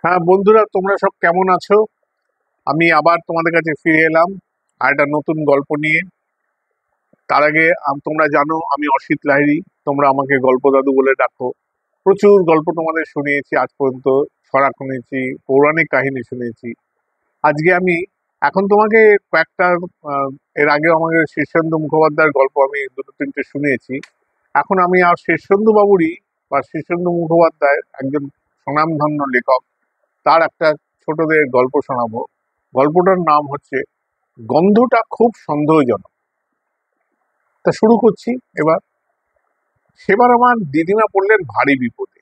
হ্যাঁ বন্ধুরা, তোমরা সব কেমন আছো? আমি আবার তোমাদের কাছে ফিরে এলাম আর একটা নতুন গল্প নিয়ে। তার আগে তোমরা জানো আমি অসিত লাহিড়ী। তোমরা আমাকে গল্প দাদু বলে ডাকো। প্রচুর গল্প তোমাদের শুনিয়েছি আজ পর্যন্ত। ছড়া শুনেছি, পৌরাণিক কাহিনী শুনেছি। আজকে আমি এখন তোমাকে কয়েকটা আহ, এর আগেও আমাকে শীর্ষেন্দু মুখোপাধ্যায়ের গল্প আমি দুটো তিনটে শুনিয়েছি। এখন আমি আর শীর্ষেন্দু বাবুরই বা শীর্ষেন্দু মুখোপাধ্যায়ের একজন স্বনামধন্য লেখক, তার একটা ছোটদের গল্প শোনাবো। গল্পটার নাম হচ্ছে গন্ধটা খুব সন্দেহজনক। তা শুরু করছি এবার। সেবার আমার দিদিমা পড়লেন ভারী বিপদে।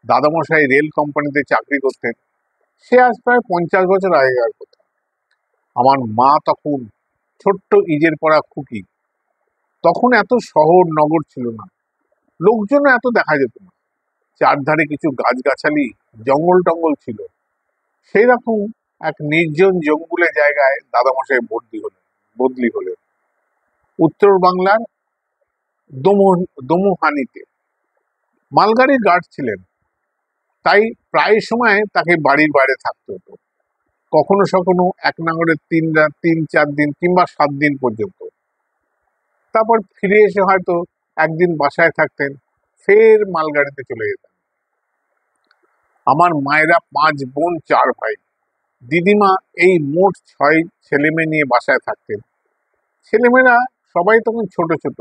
দাদামশাই রেল কোম্পানিতে চাকরি করতেন। সে আজ প্রায় 50 বছর আগেকার কথা। আমার মা তখন ছোট্ট ইজের পড়া খুকি। তখন এত শহর নগর ছিল না, লোকজন এত দেখা যেত না। চারধারে কিছু গাছগাছালি, জঙ্গল টঙ্গল ছিল। সেই রকম এক নির্জন জঙ্গলে জায়গায় দাদামশাই বদলি হলেন উত্তর বাংলার দমুহানিতে। মালগাড়ির গার্ড ছিলেন, তাই প্রায় সময় তাকে বাড়ির বাইরে থাকতে হতো। কখনো সখনো এক নাঙড়ে 3 রাত 3-4 দিন কিংবা 7 দিন পর্যন্ত। তারপর ফিরে এসে হয়তো একদিন বাসায় থাকতেন, ফের মালগাড়িতে চলে যেতেন। আমার মায়েরা 5 বোন 4 ভাই। দিদিমা এই মোট 6 ছেলেমেয়ে নিয়ে বাসায় থাকতেন। ছেলেমেয়েরা সবাই তখন ছোট ছোট,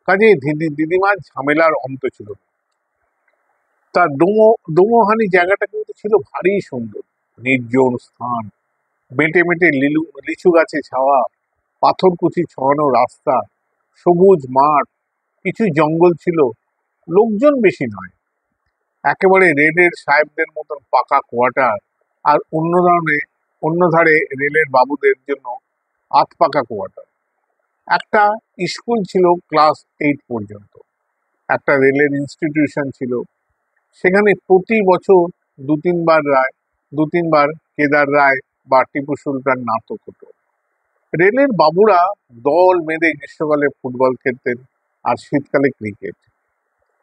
কাজেই দিদিমার ঝামেলার অন্ত ছিল না। তার দোমোহানি জায়গাটা কিন্তু ছিল ভারী সুন্দর। নির্জন স্থান, বেঁটে বেঁটে লিচু গাছে ছাওয়া, পাথরকুচি ছড়ানো রাস্তা, সবুজ মাঠ, কিছু জঙ্গল ছিল। লোকজন বেশি নয়, একেবারে রেলের সাহেবদের মতন পাকা কোয়ার্টার। আর অন্য ধারে রেলের বাবুদের জন্য আধ পাকা কোয়ার্টার। একটা স্কুল ছিল ক্লাস 8 পর্যন্ত। একটা রেলের ইনস্টিটিউশন ছিল। সেখানে প্রতি বছর দু তিনবার কেদার রায় বা টিপু সুলতান নাটক হতো। রেলের বাবুরা দল বেঁধে গ্রীষ্মকালে ফুটবল খেলতেন, আর শীতকালে ক্রিকেট।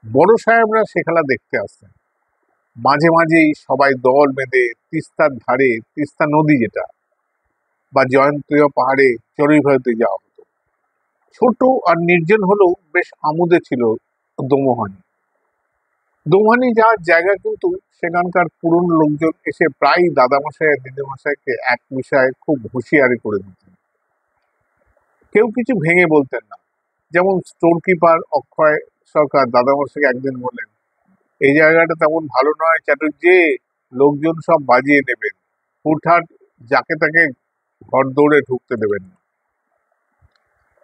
বড় সাহেবরা সে খেলা দেখতে আসতেন। মাঝে মাঝেই সবাই দল বেঁধে তিস্তার ধারে, তিস্তা নদী যেটা, বা জয়ন্তীয় পাহাড়ে চড়ুই ভাইতে যাওয়া হতো। ছোট আর নির্জন হলেও বেশ আমোদে ছিল দোমোহানি। দোমানি যাওয়ার জায়গা, কিন্তু সেখানকার পুরনো লোকজন এসে প্রায় দাদামশাই আর দিদিমশাইকে এক বিষয়ে খুব হুঁশিয়ারি করে দিতেন। কেউ কিছু ভেঙে বলতেন না। যেমন স্টোর কিপার অক্ষয় সরকার দাদামশাইকে একদিন বললেন, এই জায়গাটা তেমন ভালো নয় চ্যাটার্জি, লোকজন সব বাজিয়ে নেবেন, হুটহাট যাকে তাকে ঘর দৌড়ে ঢুকতে দেবেন না।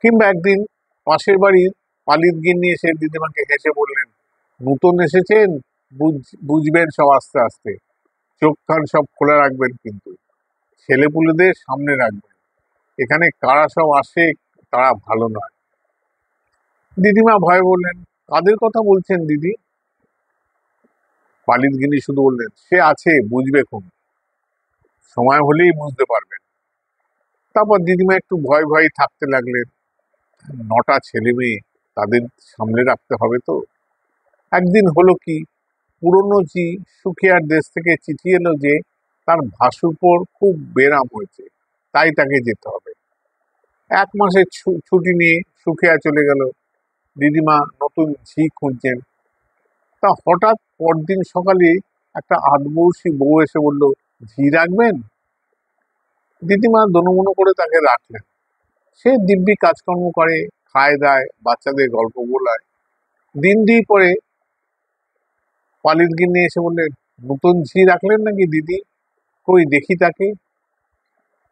কিংবা একদিন পাশের বাড়ির পালিত গিন্নি এসে দিদিমাকে হেসে বললেন, নতুন এসেছেন, বুঝবেন সব আস্তে আস্তে, চোখ কান সব খোলা রাখবেন, কিন্তু ছেলেপুলেদের সামনে রাখবেন। এখানে কারা সব আসে, তারা ভালো নয়। দিদিমা ভয়ে বললেন, কাদের কথা বলছেন দিদি? পালিত গিনি শুধু বললেন, সে আছে, বুঝবে খুন, সময় হলেই বুঝতে পারবেন। তারপর দিদিমা একটু ভয় ভয় থাকতে লাগলেন। 9টা ছেলে মেয়ে, তাদের সামনে রাখতে হবে তো। একদিন হলো কি, পুরনো সুখিয়ার দেশ থেকে চিঠি এলো যে তার ভাসুরপোর খুব বেরাম হয়েছে, তাই তাকে যেতে হবে। 1 মাসের ছুটি নিয়ে সুখিয়া চলে গেল। দিদিমা নতুন খুঁজছেন। তা হঠাৎ পরদিন সকালে একটা আধবয়সী বউ এসে বলল, রাখবেন? দিদিমা দনুমনু করে তাকে রাখলেন। সে দিব্যি কাজকর্ম করে, খায় দায়, বাচ্চাদের গল্প বলায়। দিন 2 পরে পালিত গিন্নি এসে বললেন, নতুন রাখলেন নাকি দিদি? কই দেখি তাকে।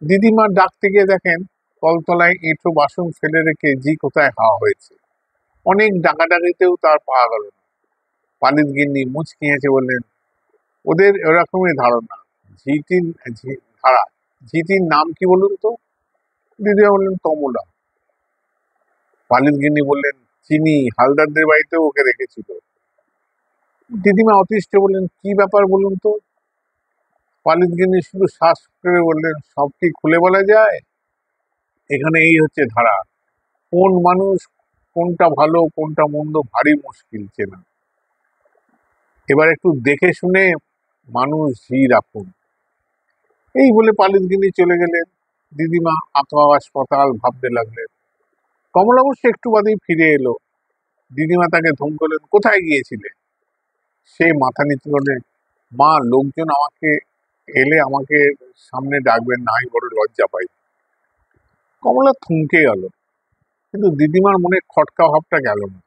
দিদিমা ডাকতে গিয়ে দেখেন কলতলায় এঁঠো বাসন ফেলে রেখে কোথায় হাওয়া হয়েছে। অনেক ডাকাডাকিতেও তার পাওয়া গেল না। পালিত গিন্নি মুচকি হেসে বললেন, ওদের এরকমই ধারণা। ঝিটির ধারা, ঝিটির নাম কি বলুন তো? দিদিমা বললেন, কমলা। পালিত গিন্নি বললেন, চিনি, হালদারদের বাড়িতেও ওকে রেখেছিল। দিদিমা অতিষ্ঠ বললেন, কি ব্যাপার বলুন তো? পালিত গিন্নি শুধু শ্বাস করে বললেন, সব কি খুলে বলা যায়? এখানে এই হচ্ছে ধারা, কোন মানুষ কোনটা ভালো কোনটা মন্দ ভারী মুশকিল চেনা। এবার একটু দেখে শুনে মানুষ ঝি রাখুন। এই বলে পালিতগিনি চলে গেলেন। দিদিমা আকাশ পাতাল ভাবতে লাগলেন। কমলা অবশ্য একটু বাদেই ফিরে এলো। দিদিমা তাকে ধমকালেন, কোথায় গিয়েছিলে? সে মাথা নিচু করে, মা, লোকজন আমাকে এলে আমাকে সামনে ডাকবেন না, আমি বড় লজ্জা পাই। কমলা থমকে গেল, কিন্তু দিদিমার মনে খটকা ভাবটা গেল না।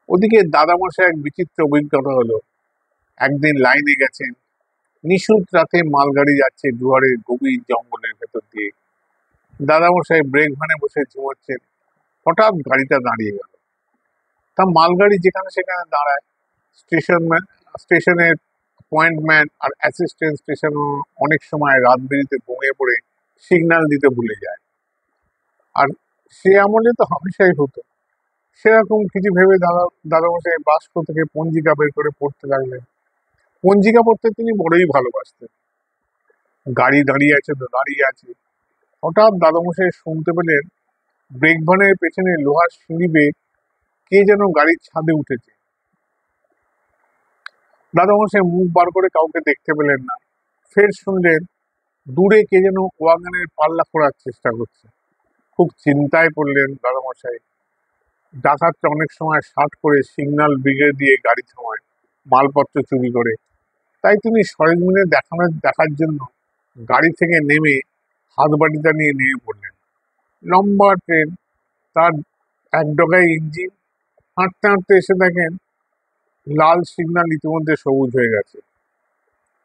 ওদিকে দাদামশাই এক বিচিত্র অভিজ্ঞতা হলো। একদিন লাইনে গেছেন, নিশুত রাতে মালগাড়ি যাচ্ছে দুয়ারে গভীর জঙ্গলের ভেতর দিয়ে। দাদামশাই ব্রেক ভ্যানে বসে ঝুমোচ্ছেন। হঠাৎ গাড়িটা দাঁড়িয়ে গেল। তা মালগাড়ি যেখানে সেখানে দাঁড়ায়। স্টেশন স্টেশনের পয়েন্টম্যান আর অ্যাসিস্ট্যান্ট স্টেশন অনেক সময় রাত বিরিতে ঘুমিয়ে পড়ে সিগন্যাল দিতে ভুলে যায়। আর সে আমলে তো হামেশাই হতো। সেরকম কিছু ভেবে দাদামশাই বাস্ক থেকে পঞ্জিকা বের করে পড়তে লাগলেন। পঞ্জিকা পড়তে তিনি বড়ই ভালোবাসতেন। গাড়ি দাঁড়িয়ে আছে তো দাঁড়িয়ে আছে। হঠাৎ দাদামশাই শুনতে পেলেন ব্রেক ভ্যানের পেছনে লোহার সিঁড়ি বেয়ে কে যেন গাড়ির ছাদে উঠেছে। দাদামশাই মুখ বার করে কাউকে দেখতে পেলেন না। ফের শুনলেন দূরে কে যেন ওয়াগনের পাল্লা খোঁড়ার চেষ্টা করছে। খুব চিন্তায় পড়লেন দাদামশাই। ডাকাতরা অনেক সময় শার্ট করে সিগন্যাল ব্রিগেড দিয়ে গাড়ি থামায়, মালপত্র চুরি করে। তাই তিনি সরেজমিনে দেখার জন্য গাড়ি থেকে নেমে হাত বাটিটা নিয়ে নেমে পড়লেন। লম্বা ট্রেন, তার এক ডগায় ইঞ্জিন। হাঁটতে হাঁটতে এসে দেখেন লাল সিগন্যাল ইতিমধ্যে সবুজ হয়ে গেছে,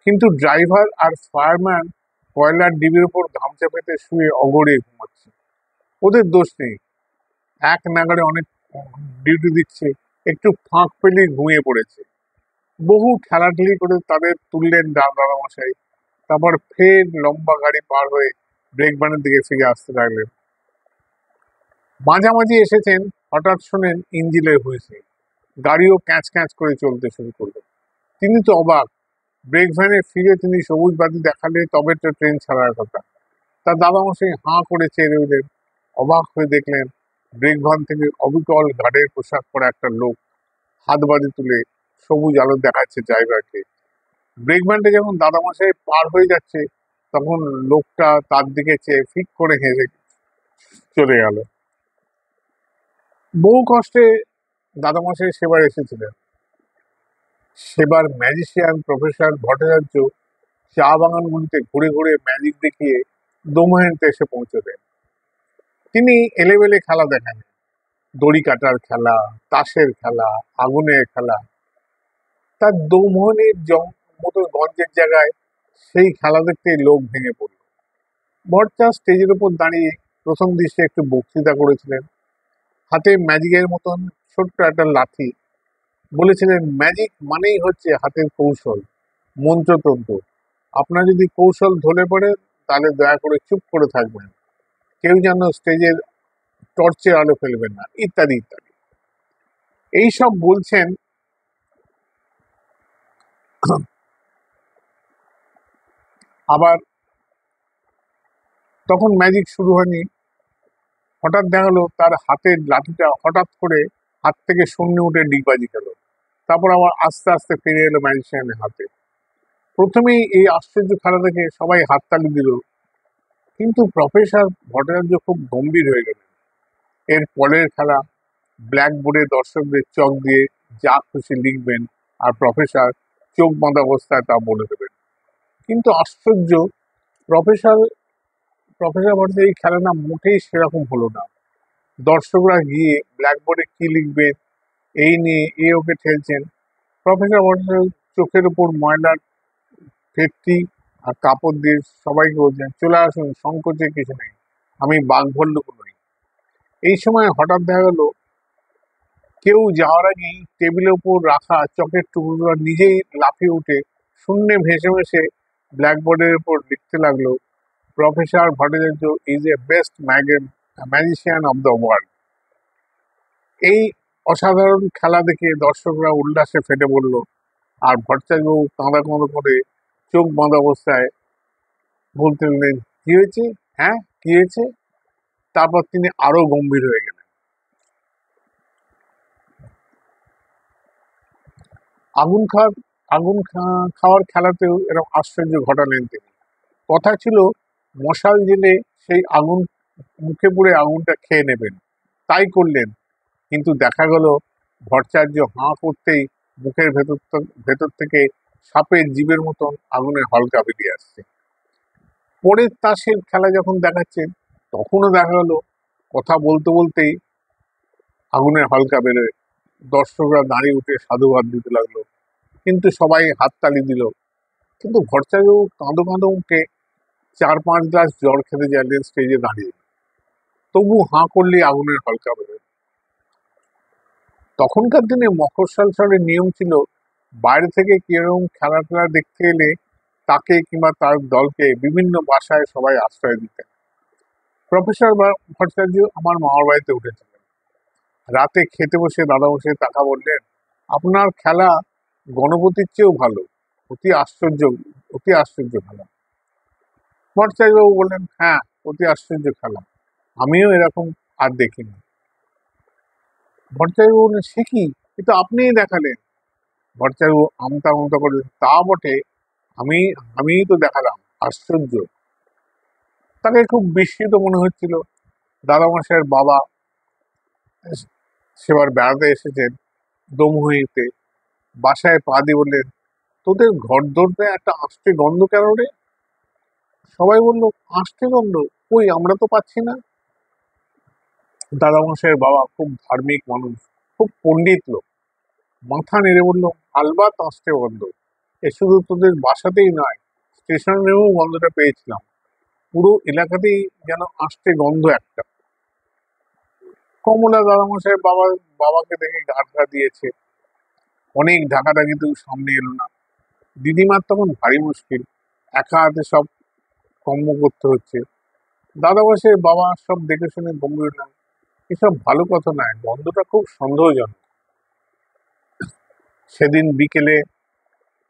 কিন্তু ড্রাইভার আর ফায়ারম্যান কয়লার ডিবির উপর গামছা পেতে শুয়ে অগড়ে ঘুমাচ্ছে। ওদের দোষ নেই, এক নাগাড়ে অনেক ডিউটি দিচ্ছে, একটু ফাঁক পেলেই ঘুমিয়ে পড়েছে। বহু ঠেলাঠেলি করে তাদের তুললেন দাদামশাই। তারপর ফের লম্বা গাড়ি পার হয়ে ব্রেক ভ্যানের দিকে ফিরে আসতে লাগলেন। মাঝামাঝি এসেছেন, হঠাৎ শোনেন ইঞ্জিনের হুইসেল। গাড়িও ক্যাঁচ ক্যাঁচ করে চলতে শুরু করলো। তিনি তো অবাক। ব্রেক ভ্যানে ফিরে তিনি সবুজ বাতি দেখালে তবে তো ট্রেন ছাড়ার কথা। তার দাদামশাই হাঁ করে চেয়ে রইলেন। অবাক হয়ে দেখলেন ব্রেক ভ্যান থেকে অবিকল গার্ডের পোশাক পরা একটা লোক হাত বাড়ি তুলে সবুজ আলো দেখাচ্ছে ড্রাইভারকে। ব্রেক ভ্যানটা যখন দাদামশাই পার হয়ে যাচ্ছে, তখন লোকটা তার দিকে চেয়ে ফিক করে হেসে চলে গেল। বহু কষ্টে দাদামশাই সেবার এসেছিলেন। সেবার ম্যাজিশিয়ান প্রফেসর ভট্টাচার্য চা বাগানগুলিতে ঘুরে ঘুরে ম্যাজিক দেখিয়ে দোমহেন্তে এসে পৌঁছলেন। তিনি এলেবেলে খেলা দেখান, দড়ি কাটার খেলা, তাসের খেলা, আগুনের খেলা। তার দোমোহনের মতো গঞ্জের জায়গায় সেই খেলা দেখতে লোক ভেঙে পড়ল। ভট্টা স্টেজের উপর দাঁড়িয়ে প্রথম দৃশ্যে একটু বক্তৃতা করেছিলেন। হাতে ম্যাজিকের মতন ছোট্ট একটা লাঠি। বলেছিলেন, ম্যাজিক মানেই হচ্ছে হাতের কৌশল, মন্ত্রতন্ত্র। আপনার যদি কৌশল ধরে পড়ে, তাহলে দয়া করে চুপ করে থাকবেন, কেউ যেন স্টেজের টর্চের আলো ফেলবেন না, ইত্যাদি ইত্যাদি। এইসব বলছেন। আবার তখন ম্যাজিক শুরু হয়নি। হঠাৎ দেখালো তার হাতের লাঠিটা হঠাৎ করে হাত থেকে শূন্য উঠে ডিগবাজি খেলো। তারপর আবার আস্তে আস্তে ফিরে এলো ম্যাজিশিয়ানের হাতে। প্রথমেই এই আশ্চর্য খেলা দেখে সবাই হাততালি দিল, কিন্তু প্রফেসর ভট্টাচার্য খুব গম্ভীর হয়ে গেলেন। এর পরের খেলা ব্ল্যাকবোর্ডে দর্শকদের চক দিয়ে যা খুশি লিখবেন, আর প্রফেসর চোখ বাঁধা অবস্থায় তা বলে দেবেন। কিন্তু আশ্চর্য, প্রফেসর প্রফেসর ভট্টাচার্য এই খেলাটা মোটেই সেরকম হলো না। দর্শকরা গিয়ে ব্ল্যাকবোর্ডে কি লিখবে এই নিয়ে ওকে ঠেলছেন। প্রফেসর ভট্টাচার্য চোখের উপর ময়লার ফেটটি আর কাপড় দিয়ে সবাইকে বলছেন, চলে আসুন, সংকোচের কিছু নেই, আমি বাঘভল্লুক নই। এই সময় হঠাৎ দেখা গেল কেউ যাওয়ার আগেই টেবিলের উপর রাখা চকের টুকরো নিজেই লাফিয়ে উঠে শূন্যে ভেসে ভেসে ব্ল্যাকবোর্ডের উপর লিখতে লাগলো, professor Bhattacharya is a best magician of the world. এই অসাধারণ খেলা দেখে দর্শকরা উল্লাসে ফেটে পড়ল। আর ভট্টাচার্যবাবু কাঁদা কাঁদো করে চোখ বাঁধা অবস্থায় বলতে লাগলেন, কি হয়েছে, হ্যাঁ কি হয়েছে? তারপর তিনি আরো গম্ভীর হয়ে গেলেন। আগুন খাঁর আগুন খাওয়ার খেলাতেও এরকম আশ্চর্য ঘটালেন তিনি। কথা ছিল মশাল জেলে সেই আগুন মুখে পুড়ে আগুনটা খেয়ে নেবেন, তাই করলেন। কিন্তু দেখা গেল ভট্টাচার্য হাঁ করতেই মুখের ভেতর থেকে সাপের জীবের মতন আগুনের হলকা বেরিয়ে আসছে। পরের তাসের খেলা যখন দেখাচ্ছেন তখনও দেখা গেল কথা বলতে বলতেই আগুনের হলকা বেরোয়। দর্শকরা দাঁড়িয়ে উঠে সাধুবাদ দিতে লাগলো, কিন্তু সবাই হাততালি দিল। কিন্তু ভট্টাচার্য কাঁদো কাঁদো মুখে 4-5 গ্লাস জল খেতে চাইলেন স্টেজে দাঁড়িয়ে, তবু হাঁ করলেই আগুনের হলকা বেরোয়। তখনকার দিনে মফস্বল শহরের নিয়ম ছিল বাইরে থেকে কিরকম খেলা টেলা দেখতে এলে তাকে কিংবা তার দলকে বিভিন্ন বাসায় সবাই আশ্রয় দিতেন। প্রফেসর ভট্টাচার্য আমার মামার বাড়িতে উঠেছিলেন। রাতে খেতে বসে দাদা বসে তাকা বললেন, আপনার খেলা গণপতির চেয়েও ভালো, অতি আশ্চর্য, অতি আশ্চর্য খেলা। ভট্টাচার্যবাবু বললেন, হ্যাঁ, অতি আশ্চর্য খেলা, আমিও এরকম আর দেখিনি। ভট্টাচার্য বললেন, সে কি, কিন্তু আপনিই দেখালেন। ভট্টাচার্য আমতা আমতা করে, তা বটে, আমি আমিই তো দেখালাম, আশ্চর্য। তাকে খুব বিস্মিত মনে হচ্ছিল। দাদামশাইয়ের বাবা সেবার বেড়াতে এসেছেন দমুহিতে। বাসায় পা দিয়ে বললেন, তোদের ঘর দৌড়তে একটা আষ্টে গন্ধ কেন রে? সবাই বলল, আষ্টে গন্ধ, কই, আমরা তো পাচ্ছি না। দাদামশাইয়ের বাবা খুব ধার্মিক মানুষ, খুব পণ্ডিত লোক, মাথা নেড়ে বলল, আলবাত আষ্টে গন্ধ। এ শুধু তোদের বাসাতেই নয়, স্টেশনেও গন্ধটা পেয়েছিলাম। পুরো এলাকাতেই যেন আষ্টে গন্ধ একটা। কমলা দাদামশাই বাবাকে দেখে ঘা দিয়েছে। অনেক ঢাকাঢাকিতেও সামনে এলো না। দিদিমার তখন ভারী মুশকিল, একা হাতে সব কর্ম করতে হচ্ছে। দাদামশাই বাবা সব দেখে শুনে গম্ভীর না, এসব ভালো কথা নয়, গন্ধটা খুব সন্দেহজনক। সেদিন বিকেলে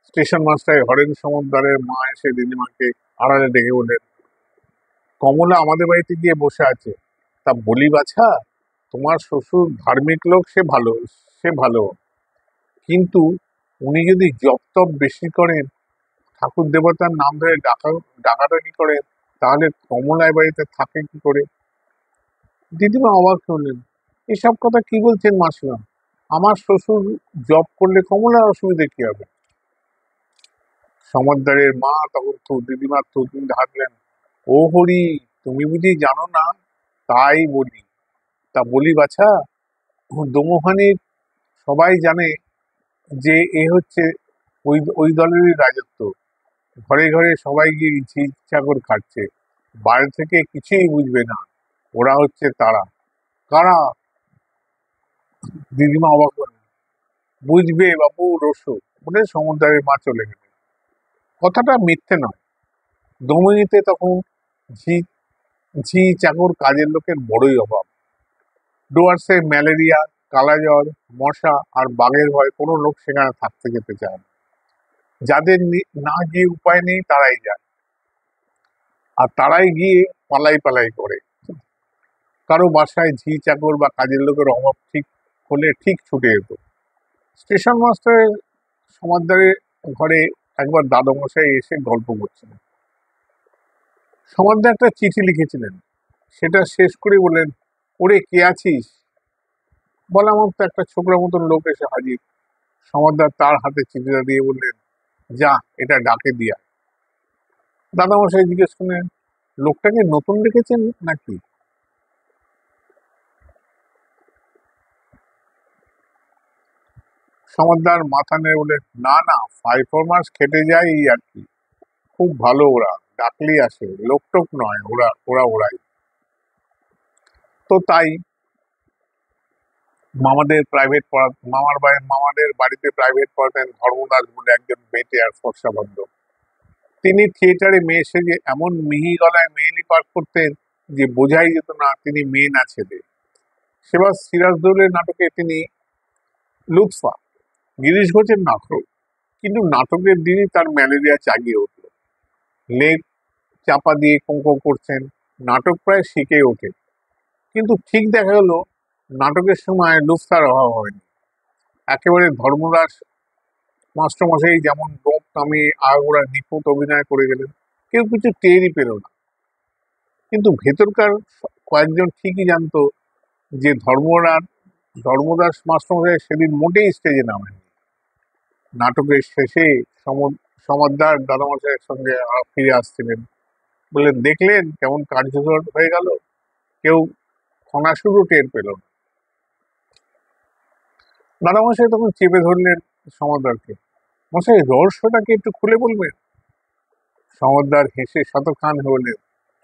স্টেশন মাস্টার হরেন সমদ্দারের মা এসে দিদিমাকে আড়ালে ডেকে বললেন, কমলা আমাদের বাড়িতে গিয়ে বসে আছে, তা বলি বাছা, তোমার শ্বশুর ধার্মিক লোক, সে ভালো, কিন্তু উনি যদি জপ তপ বেশি করেন, ঠাকুর দেবতার নাম ধরে ডাকাডাকি করেন, তাহলে কমলা এ বাড়িতে থাকে কি করে? দিদিমা অবাক হলেন, এসব কথা কি বলছেন মাসিমা? আমার শ্বশুর জব করলে কমলার অসুবিধা কি হবে? সমদ্দারের মা তখন দিদিমা থুতনি হাঁটলেন, ও হরি, তুমি বুঝি জানো না, তাই বলি। তা বলি বাছা, দমোহানির সবাই জানে যে এ হচ্ছে ওই ওই দলেরই রাজত্ব। ঘরে ঘরে সবাই গিয়ে ঝি চাকর খাচ্ছে, বাইরে থেকে কিছুই বুঝবে না, ওরা হচ্ছে তারা। কারা? দিদিমা অবাক হলেন। বুঝবে বাবু, রসু, বলে সমুদ্রের মা চলে গেলেন। কথাটা মিথ্যে নয়। দময়িতে তখন ঝি ঝি চাকর কাজের লোকের বড়ই অভাব। ডুয়ার্সে ম্যালেরিয়া, কালাজ্বর, মশা আর বাঘের ভয় কোনো লোক সেখানে থাকতে যেতে চায় না। যাদের না গিয়ে উপায় নেই তারাই যায়, আর তারাই গিয়ে পালাই পালাই করে। কারো বাসায় ঝি চাকর বা কাজের লোকের অভাব ঠিক হলে ঠিক ছুটে যেত। স্টেশন মাস্টারের সমাদদারের ঘরে একবার দাদামশাই এসে গল্প করছিলেন। সমাদদা একটা চিঠি লিখেছিলেন, সেটা শেষ করে বললেন, ওরে কে আছিস? বলা মাত্র একটা ছোকরা মতন লোক এসে হাজির। সমাদদার তার হাতে চিঠিটা দিয়ে বললেন, যা, এটা ডাকে দিয়া। দাদামশাই জিজ্ঞেস করলেন, লোকটাকে নতুন রেখেছেন নাকি? সমাদদার মাথা নেড়ে বলে, না না, 5-4 মাস খেটে যায় এই আর কি। খুব ভালো ওরা, ডাকলেই আসে, লোক টোক নয়, ওরাই। তো তাই মামাদের বাড়িতে প্রাইভেট পড়াতেন ধর্মদাস বলে একজন বেটে আর ফর্সা ভদ্র। তিনি থিয়েটারে মেয়ে সেজে এমন মিহি গলায় মেয়েলি পাঠ করতেন যে বোঝাই যেত না তিনি মেয়ে না ছেলে। সেবার সিরাজদৌলের নাটকে তিনি লুৎফা, গিরিশ ঘোষের নাটক, কিন্তু নাটকের দিনই তার ম্যালেরিয়া জাগিয়ে উঠল। লেগ চাপা দিয়ে কোঁকো করছেন, নাটক প্রায় শিখে ওঠে। কিন্তু ঠিক দেখা গেল নাটকের সময় লুৎফার অভাব হয়নি। একেবারে ধর্মদাস মাস্টারমশাই যেমন গোপ নামে আগাগোড়া নিখুঁত অভিনয় করে গেলেন, কেউ কিছু টেরই পেল না। কিন্তু ভেতরকার কয়েকজন ঠিকই জানতো যে ধর্মদাস মাস্টারমশাই সেদিন মোটেই স্টেজে নামেন। নাটকের শেষে সমাদদার দাদামশাইয়ের সঙ্গে ফিরে আসছিলেন, বললেন, দেখলেন কেমন কার্যকর হয়ে গেল, কেউ খনাসুরও টের পেল না। দাদামশাই তখন চেপে ধরলেন সমাদদারকে, মশাই রহস্যটাকে একটু খুলে বলবেন? সমাদদার হেসে শতখান হলেন,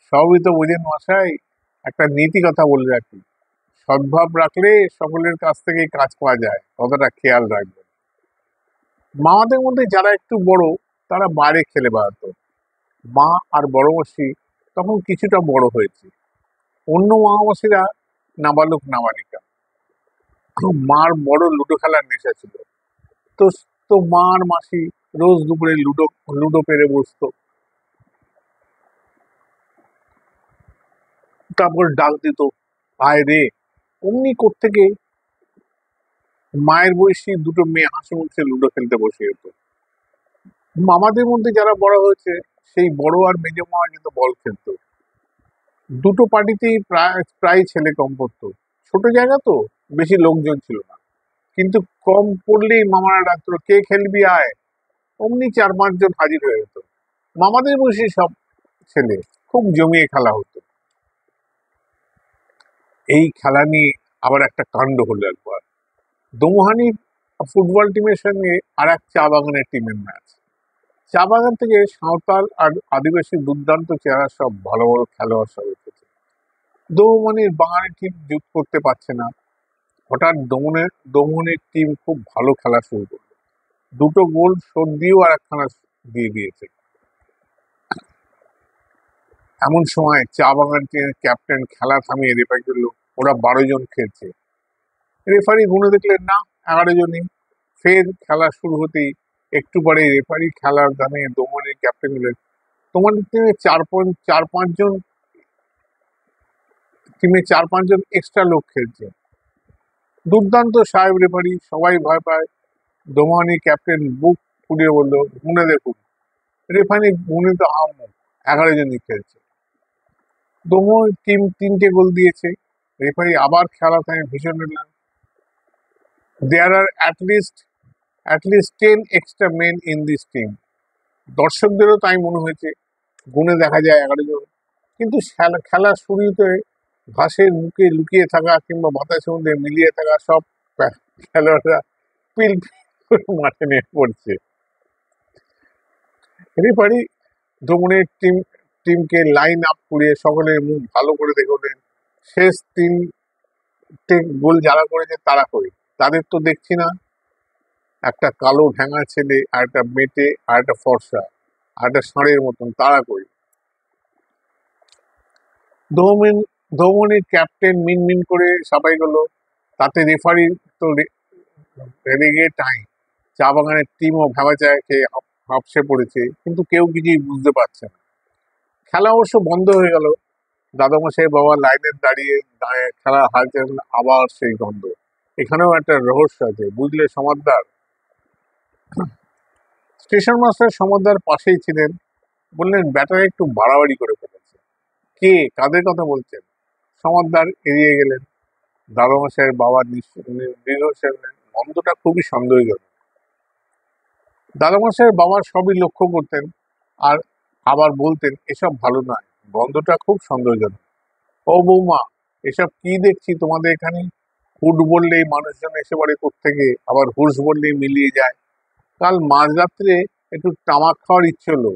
সবই তো বোঝেন মশাই, একটা নীতি কথা বলে রাখি, সদ্ভাব রাখলে সকলের কাছ থেকেই কাজ পাওয়া যায়, কতটা খেয়াল রাখবেন। মামাদের মধ্যে যারা একটু বড় তারা বাইরে খেলে বেড়াতো। মা আর বড় মাসি তখন কিছুটা বড় হয়েছে। অন্য মামামাসিরা নাবালক নাবালিকা। মার বড় লুডো খেলার নেশা ছিল। তো তো মা আর মাসি রোজ দুপুরে লুডো লুডো পেরে বসতো। তারপর ডাক দিত, আয় রে। অমনি কোত্থেকে মায়ের বয়সী দুটো মেয়ে হাসি মুখে লুডো খেলতে বসে যেত। মামাদের মধ্যে যারা বড় হয়েছে সেই বড় আর মেজো মামা কিন্তু বল খেলতো। দুটো পার্টিতেই প্রায় প্রায় ছেলে কম পড়তো। ছোট জায়গা তো, বেশি লোকজন ছিল না, কিন্তু কম পড়লেই মামারা ডাকতো, কে খেলবি আয়। অমনি 4-5 জন হাজির হয়ে যেত। মামাদের বয়সী সব ছেলে, খুব জমিয়ে খেলা হতো। এই খেলা নিয়ে আবার একটা কাণ্ড হলো একবার। দোমোহানির ফুটবল টিমের সঙ্গে আর এক চা বাগানের টিমের ম্যাচ। চা বাগান থেকে সাঁওতাল আর আদিবাসী দুর্দান্ত চেহারা সব ভালো ভালো খেলোয়াড় সব এসেছে। দোমোহানির বাঙালি টিম জুত করতে পারছে না। হঠাৎ দমনের টিম খুব ভালো খেলা শুরু করলো। দুটো গোল শোধ দিয়েও আর একখানা দিয়ে দিয়েছে। এমন সময় চা বাগান টিমের ক্যাপ্টেন খেলা থামিয়ে রেফারি করলো, ওরা 12 জন খেলছে। রেফারি গুনে দেখলেন না, 11 জনই। ফের খেলা শুরু হতেই একটু পরে রেফারি খেলার দামে দমনের ক্যাপ্টেন বললেন, তোমাদের টিমে 4-5 জন এক্সট্রা লোক খেলছে। দুর্দান্ত সাহেব রেফারি, সবাই ভয় পায়। দোমানি ক্যাপ্টেন বুক ফুলিয়ে বলল, গুনে দেখুন। রেফারি গুনে তো 11 জনই খেলছে। দোমন টিম 3টে গোল দিয়েছে। রেফারি আবার খেলা থামে ভীষণ নিলেন, there are at least 10 extra men in this team. দর্শকদেরও তাই মনে হয়েছে। গুনে দেখা যায় 11 জন। কিন্তু খেলা শুরুতে ঘাসের মুখে লুকিয়ে থাকা কিংবা বাতাসের মধ্যে মিলিয়ে থাকা সব খেলোয়াড়রা পিল করে মাঠে নেমে পড়ছে। রেফারি দমনের টিমকে লাইন আপ করিয়ে সকলের মুখ ভালো করে দেখলেন। শেষ 3টে গোল যারা করেছে তারা করে, তাদের তো দেখছি না। একটা কালো ঢ্যাঙা ছেলে, আর একটা মেটে, আর একটা ফর্সা, আর একটা ষাঁড়ের মতন, তারা করি। ধৌমনের ক্যাপ্টেন মিনমিন করে সাফাই করলো, তাতে রেফারি তো রেগে টাই। চা বাগানের টিমও ভেবাচায় খেয়ে হাঁপসে পড়েছে, কিন্তু কেউ কিছুই বুঝতে পারছে না। খেলা অবশ্য বন্ধ হয়ে গেল। দাদামশাই বাবা লাইনে দাঁড়িয়ে দাঁড়িয়ে খেলা হালছেন, আবার সেই গন্ধ। এখানেও একটা রহস্য আছে, বুঝলে সমাদদার? স্টেশন মাস্টার সমাদদার পাশেই ছিলেন, বললেন, ব্যাটারে একটু বাড়াবাড়ি করে ফেলেছে। কে, কাদের কথা বলছেন? সমাদদার এড়িয়ে গেলেন। দাদামশাইয়ের বাবা গন্ধটা খুবই সন্দেহজনক। দাদামশাইয়ের বাবা সবই লক্ষ্য করতেন, আর আবার বলতেন, এসব ভালো নয়, গন্ধটা খুব সন্দেহজনক। ও বৌমা, এসব কি দেখছি তোমাদের এখানে? হুট বললেই মানুষজন এসে পড়ে কোত্থেকে, আবার হুঁশ বললেই মিলিয়ে যায়। কাল মাঝরাত্রে একটু তামাক খাওয়ার ইচ্ছে হলো,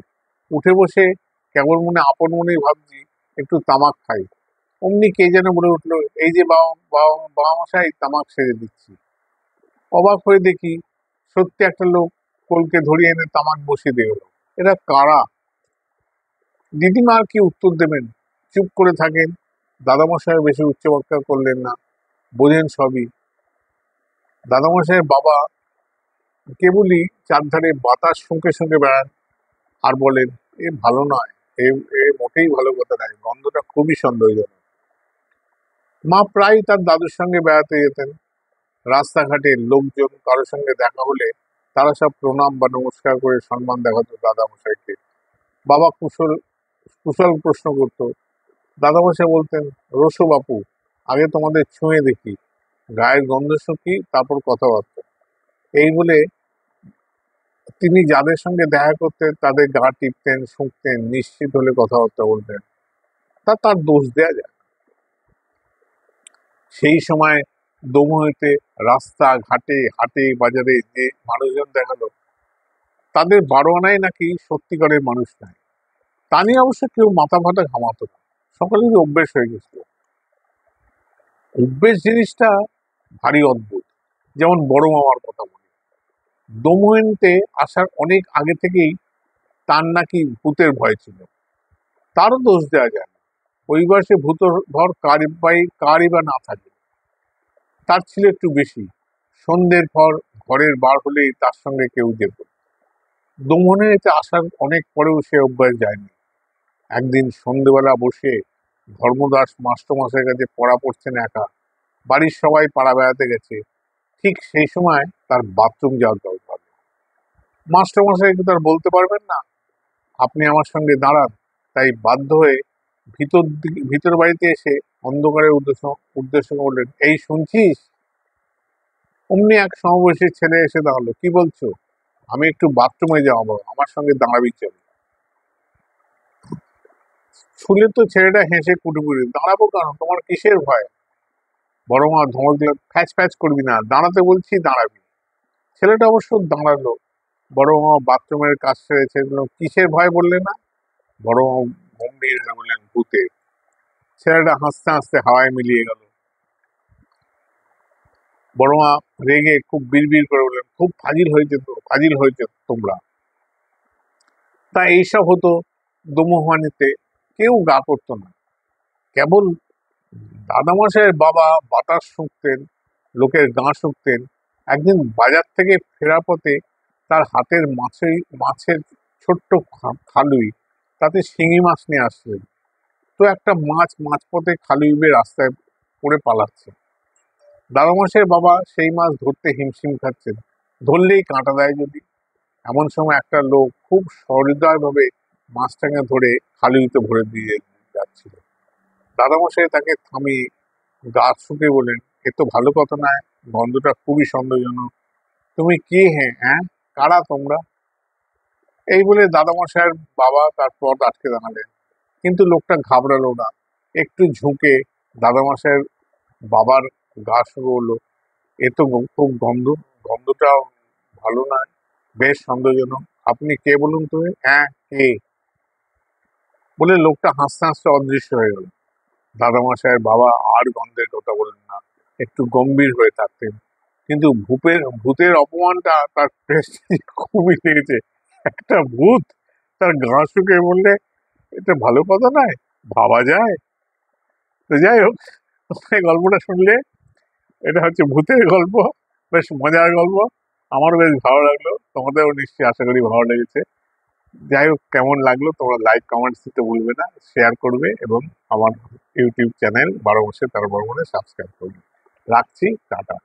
উঠে বসে কেবল আপন মনেই ভাবছি একটু তামাক খাই। অমনি কে যেন বলে উঠলো, এই যে বাবা মশাই, তামাক সেরে দিচ্ছি। অবাক হয়ে দেখি, সত্যি একটা লোক কোলকে ধরিয়ে এনে তামাক বসিয়ে দিয়ে গেল। এরা কারা? দিদিমা আর কি উত্তর দেবেন, চুপ করে থাকেন। দাদামশাই বেশি উচ্চবাক্য করলেন না, বোঝেন সবই। দাদামশাইয়ের বাবা কেবলই চারধারে বাতাস শুঁকে শুঁকে বেড়ান আর বলেন, এ ভালো নয়, এ এ মোটেই ভালো কথা নয়, গন্ধটা খুবই সন্দেহজনক। মা প্রায় তার দাদুর সঙ্গে বেড়াতে যেতেন। রাস্তাঘাটে লোকজন কারোর সঙ্গে দেখা হলে তারা সব প্রণাম বা নমস্কার করে সম্মান দেখাতো দাদামশাইকে। বাবা কুশল কুশল প্রশ্ন করতো, দাদামশাই বলতেন, রসু বাপু, আগে তোমাদের ছুঁয়ে দেখি, গায়ের গন্ধ শুকি, তারপর কথাবার্তা। এই বলে তিনি যাদের সঙ্গে দেখা করতেন তাদের গা টিপতেন, শুঁকতেন, নিশ্চিত হলে কথাবার্তা বলতেন। তার দোষ দেয়া যায়। সেই সময় দমুইতে রাস্তা ঘাটে হাটে বাজারে যে মানুষজন দেখালো, তাদের 12 আনাই নাকি সত্যিকারের মানুষ নাই। তা নিয়ে অবশ্য কেউ মাথা ফাটা ঘামাতো না, সকলেরই অভ্যেস হয়ে গেছিল। অভ্যেস জিনিসটা ভারী অদ্ভুত। যেমন বড় মামার কথা বলি, দমুইতে আসার অনেক আগে থেকেই তার নাকি ভূতের ভয় ছিল। তারও দোষ দেওয়া যায় না, ওই বয়সে ভূত ভর কারই বা না থাকে। তার ছিল একটু বেশি। সন্ধ্যের পর ঘরের বার হলেই তার সঙ্গে কেউ যেত। দমুইতে আসার অনেক পরেও সে অভ্যাস যায়নি। একদিন সন্ধ্যেবেলা বসে ধর্মদাস মাস্টারমশাইয়ের কাছে পড়া পড়ছেন একা, বাড়ির সবাই পাড়া বেড়াতে গেছে, ঠিক সেই সময় তার বাথরুম যাওয়ার দরকার। মাস্টারমশাইকে তার বলতে পারবেন না, আপনি আমার সঙ্গে দাঁড়ান। তাই বাধ্য হয়ে ভিতর বাড়িতে এসে অন্ধকারের উদ্দেশ্য বললেন, এই শুনছিস? অমনি এক সমবয়সী ছেলে এসে দাঁড়ালো, কি বলছো? আমি একটু বাথরুমে যাবো, আমার সঙ্গে দাঁড়াবি চল। শুনে তো ছেলেটা হেসে কুটুকুটি, দাঁড়াবো কেন, তোমার কিসের ভয়? বড় মা ধমক দিল, ফ্যাচ ফ্যাচ করবি না, দাঁড়াতে বলছি দাঁড়াবি। ছেলেটা অবশ্য দাঁড়ালো। বড় মা বাথরুমের কাজ সেরেছে, কিসের ভয় বললে না? বড় মা গম্ভীর হয়ে বললেন, ভূতে। ছেলেটা হাসতে হাসতে হাওয়ায় মিলিয়ে গেল। বড় মা রেগে খুব বিড়বিড় করে বললেন, খুব ফাজিল হয়েছে তোমরা। তা এইসব হতো দমোহানিতে, কেউ গা করতো না। কেবল দাদামশাইয়ের বাবা বাতাস শুঁকতেন, লোকের গা শুঁকতেন। একদিন বাজার থেকে ফেরার পথে তার হাতের মাছের ছোট্ট খালুই, তাতে শিঙি মাছ নিয়ে আসলেন। তো একটা মাঝপথে খালুই রাস্তায় পড়ে পালাচ্ছে। দাদামশাইয়ের বাবা সেই মাছ ধরতে হিমশিম খাচ্ছেন, ধরলেই কাঁটা দেয় যদি। এমন সময় একটা লোক খুব সহৃদয় ভাবে মাছটাকে ধরে খালুইতে ভরে দিয়ে যাচ্ছিল। দাদামশাই তাকে থামিয়ে গা শুকে বলেন, এ তো ভালো কথা নয়, গন্ধটা খুবই সন্দেহজনক। তুমি কে? হ্যাঁ, কারা তোমরা? এই বলে দাদামশাইয়ের বাবা তার পথ আটকে দাঁড়ালেন। কিন্তু লোকটা ঘাবড়ালো না, একটু ঝুঁকে দাদামশাইয়ের বাবার গা শুকে বললো, এ তো খুব গন্ধটাও ভালো নয়, বেশ সন্দেহজনক। আপনি কে বলুন তুমি? হ্যাঁ, কে? বলে লোকটা হাসতে হাসতে অদৃশ্য হয়ে গেল। দাদামশাইয়ের বাবা আর গন্ধের কথা বললেন না, একটু গম্ভীর হয়ে থাকতেন। কিন্তু ভূতের অপমানটা তার প্রেস্টিজে খুবই লেগেছে। একটা ভূত তার গা শুকে বললে, এটা ভালো কথা নয়, ভাবা যায়। তো যাই হোক, এই গল্পটা শুনলে, এটা হচ্ছে ভূতের গল্প, বেশ মজার গল্প। আমারও বেশ ভালো লাগলো, তোমাদেরও নিশ্চয়ই আশা করি ভালো লেগেছে। যাই হোক, কেমন লাগলো তোমরা লাইক কমেন্টস দিতে ভুলবে না, শেয়ার করবে এবং আমার ইউটিউব চ্যানেল 12 মাসে 13 বর্মনে সাবস্ক্রাইব করবে। রাখছি, টাটা।